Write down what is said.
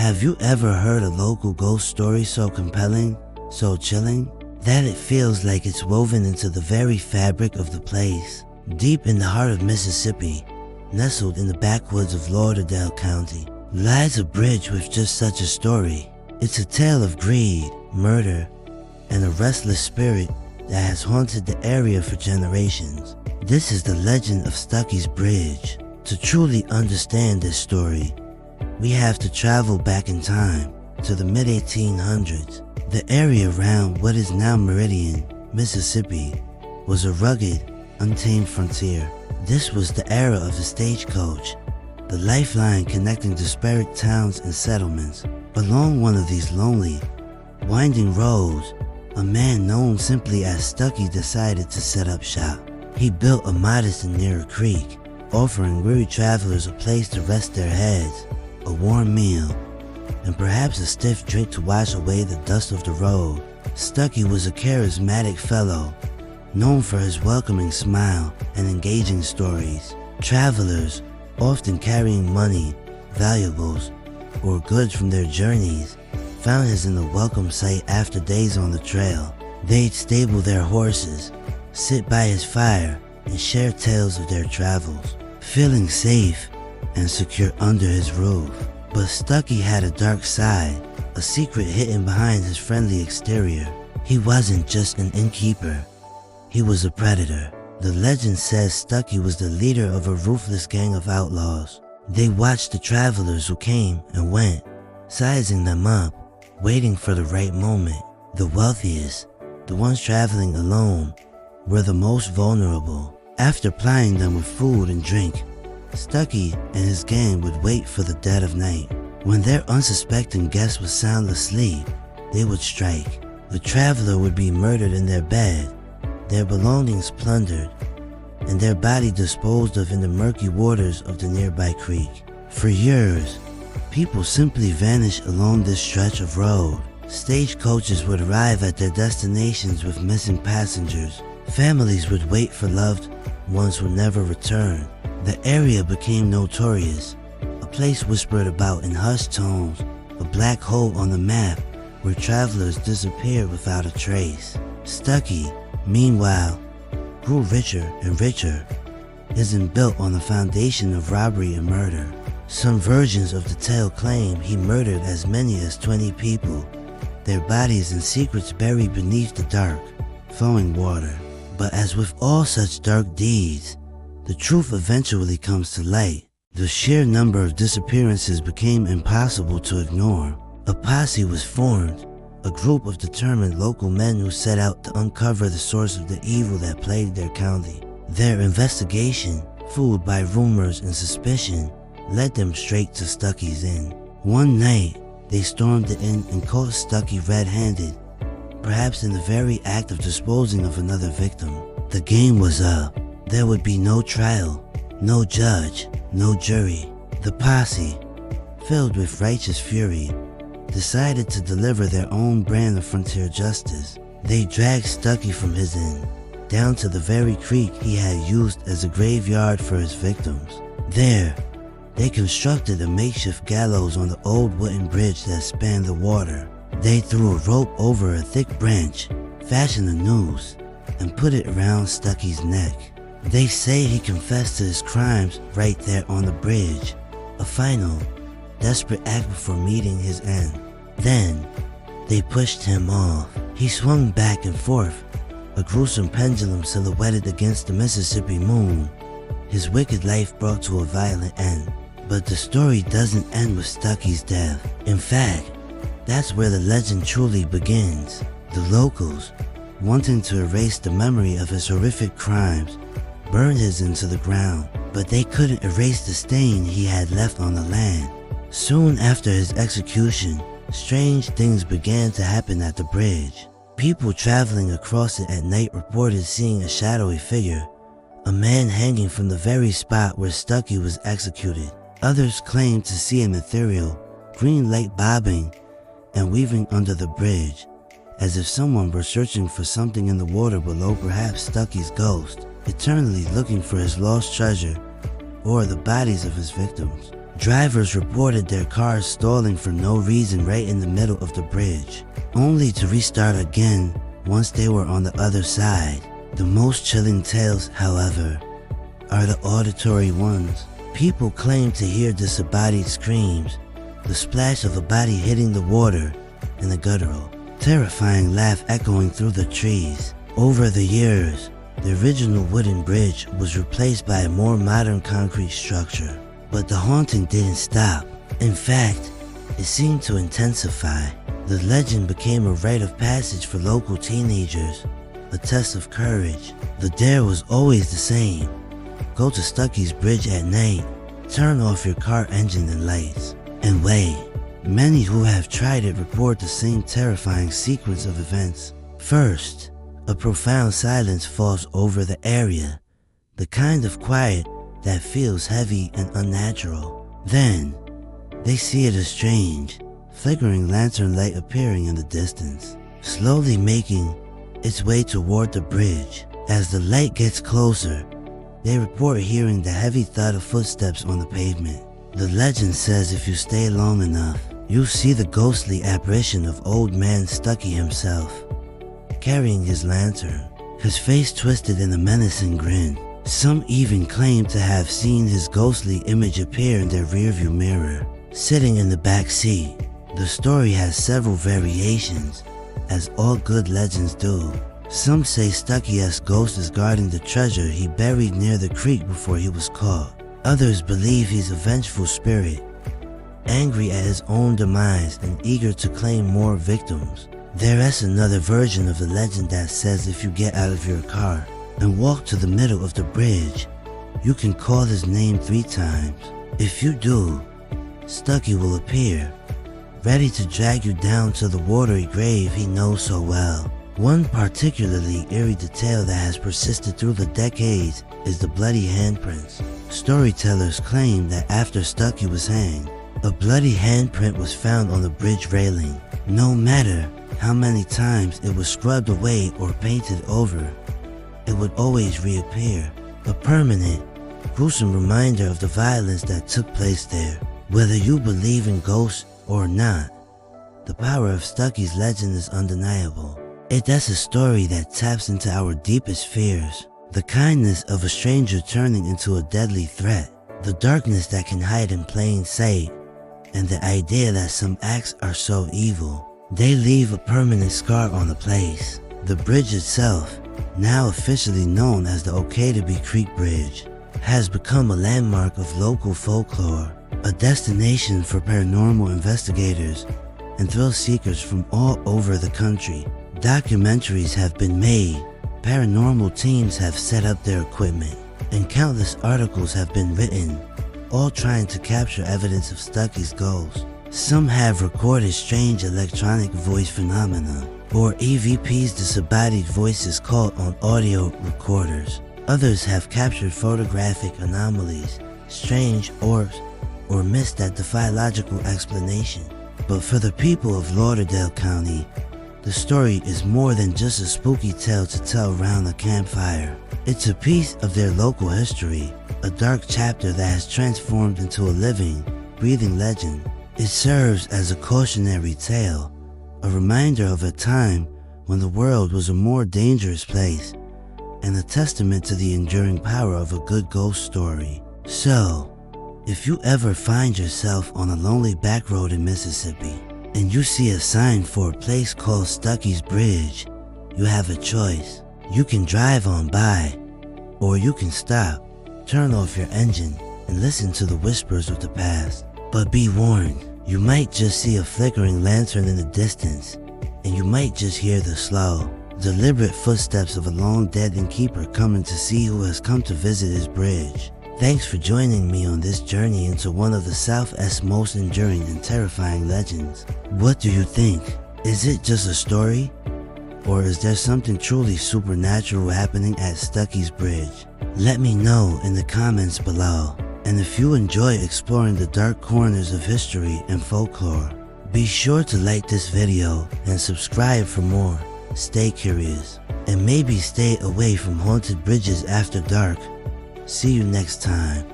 Have you ever heard a local ghost story so compelling, so chilling, that it feels like it's woven into the very fabric of the place? Deep in the heart of Mississippi, nestled in the backwoods of Lauderdale County, lies a bridge with just such a story. It's a tale of greed, murder, and a restless spirit that has haunted the area for generations. This is the legend of Stuckey's Bridge. To truly understand this story, we have to travel back in time to the mid-1800s. The area around what is now Meridian, Mississippi, was a rugged, untamed frontier. This was the era of the stagecoach, the lifeline connecting disparate towns and settlements. Along one of these lonely, winding roads, a man known simply as Stuckey decided to set up shop. He built a modest and narrow creek, offering weary travelers a place to rest their heads, a warm meal, and perhaps a stiff drink to wash away the dust of the road. Stuckey was a charismatic fellow, known for his welcoming smile and engaging stories. Travelers, often carrying money, valuables, or goods from their journeys, found him a welcome sight after days on the trail. They'd stable their horses, sit by his fire, and share tales of their travels, feeling safe and secure under his roof. But Stuckey had a dark side, a secret hidden behind his friendly exterior. He wasn't just an innkeeper, he was a predator. The legend says Stuckey was the leader of a ruthless gang of outlaws. They watched the travelers who came and went, sizing them up, waiting for the right moment. The wealthiest, the ones traveling alone, were the most vulnerable. After plying them with food and drink, Stuckey and his gang would wait for the dead of night. When their unsuspecting guest was sound asleep, they would strike. The traveler would be murdered in their bed, their belongings plundered, and their body disposed of in the murky waters of the nearby creek. For years, people simply vanished along this stretch of road. Stagecoaches would arrive at their destinations with missing passengers. Families would wait for loved ones who never returned. The area became notorious, a place whispered about in hushed tones, a black hole on the map where travelers disappeared without a trace. Stuckey, meanwhile, grew richer and richer, isn't built on the foundation of robbery and murder. Some versions of the tale claim he murdered as many as 20 people, their bodies and secrets buried beneath the dark, flowing water. But as with all such dark deeds, the truth eventually comes to light. The sheer number of disappearances became impossible to ignore. A posse was formed, a group of determined local men who set out to uncover the source of the evil that plagued their county. Their investigation, fooled by rumors and suspicion, led them straight to Stuckey's inn. One night, they stormed the inn and caught Stuckey red-handed, perhaps in the very act of disposing of another victim. The game was up. There would be no trial, no judge, no jury. The posse, filled with righteous fury, decided to deliver their own brand of frontier justice. They dragged Stuckey from his inn, down to the very creek he had used as a graveyard for his victims. There, they constructed a makeshift gallows on the old wooden bridge that spanned the water. They threw a rope over a thick branch, fashioned a noose, and put it around Stuckey's neck. They say he confessed to his crimes right there on the bridge, a final, desperate act before meeting his end. Then, they pushed him off. He swung back and forth, a gruesome pendulum silhouetted against the Mississippi moon, his wicked life brought to a violent end. But the story doesn't end with Stuckey's death. In fact, that's where the legend truly begins. The locals, wanting to erase the memory of his horrific crimes, burned his into the ground, but they couldn't erase the stain he had left on the land. Soon after his execution, strange things began to happen at the bridge. People traveling across it at night reported seeing a shadowy figure, a man hanging from the very spot where Stuckey was executed. Others claimed to see an ethereal, green light bobbing and weaving under the bridge, as if someone were searching for something in the water below, perhaps Stuckey's ghost, eternally looking for his lost treasure or the bodies of his victims. Drivers reported their cars stalling for no reason right in the middle of the bridge, only to restart again once they were on the other side. The most chilling tales, however, are the auditory ones. People claim to hear disembodied screams, the splash of a body hitting the water, and a guttural, terrifying laugh echoing through the trees. Over the years, the original wooden bridge was replaced by a more modern concrete structure. But the haunting didn't stop. In fact, it seemed to intensify. The legend became a rite of passage for local teenagers, a test of courage. The dare was always the same. Go to Stuckey's bridge at night, turn off your car engine and lights, and wait. Many who have tried it report the same terrifying sequence of events. First, a profound silence falls over the area, the kind of quiet that feels heavy and unnatural. Then, they see a strange, flickering lantern light appearing in the distance, slowly making its way toward the bridge. As the light gets closer, they report hearing the heavy thud of footsteps on the pavement. The legend says if you stay long enough, you'll see the ghostly apparition of old man Stuckey himself, carrying his lantern, his face twisted in a menacing grin. Some even claim to have seen his ghostly image appear in their rearview mirror, sitting in the back seat. The story has several variations, as all good legends do. Some say Stuckey's ghost is guarding the treasure he buried near the creek before he was caught. Others believe he's a vengeful spirit, angry at his own demise and eager to claim more victims. There is another version of the legend that says if you get out of your car and walk to the middle of the bridge, you can call his name 3 times. If you do, Stuckey will appear, ready to drag you down to the watery grave he knows so well. One particularly eerie detail that has persisted through the decades is the bloody handprints. Storytellers claim that after Stuckey was hanged, a bloody handprint was found on the bridge railing. No matter how many times it was scrubbed away or painted over, it would always reappear, a permanent, gruesome reminder of the violence that took place there. Whether you believe in ghosts or not, the power of Stuckey's legend is undeniable. It is a story that taps into our deepest fears, the kindness of a stranger turning into a deadly threat, the darkness that can hide in plain sight, and the idea that some acts are so evil, they leave a permanent scar on the place. The bridge itself, now officially known as the Okataby Creek Bridge, has become a landmark of local folklore, a destination for paranormal investigators and thrill seekers from all over the country. Documentaries have been made, paranormal teams have set up their equipment, and countless articles have been written, all trying to capture evidence of Stuckey's ghost. Some have recorded strange electronic voice phenomena, or EVP's disembodied voices caught on audio recorders. Others have captured photographic anomalies, strange orbs, or myths that defy logical explanation. But for the people of Lauderdale County, the story is more than just a spooky tale to tell around a campfire. It's a piece of their local history, a dark chapter that has transformed into a living, breathing legend. It serves as a cautionary tale, a reminder of a time when the world was a more dangerous place, and a testament to the enduring power of a good ghost story. So, if you ever find yourself on a lonely back road in Mississippi, and you see a sign for a place called Stuckey's Bridge, you have a choice. You can drive on by, or you can stop, turn off your engine, and listen to the whispers of the past. But be warned, you might just see a flickering lantern in the distance, and you might just hear the slow, deliberate footsteps of a long-dead innkeeper coming to see who has come to visit his bridge. Thanks for joining me on this journey into one of the Southwest's most enduring and terrifying legends. What do you think? Is it just a story? Or is there something truly supernatural happening at Stuckey's Bridge? Let me know in the comments below. And if you enjoy exploring the dark corners of history and folklore, be sure to like this video and subscribe for more. Stay curious, and maybe stay away from haunted bridges after dark. See you next time.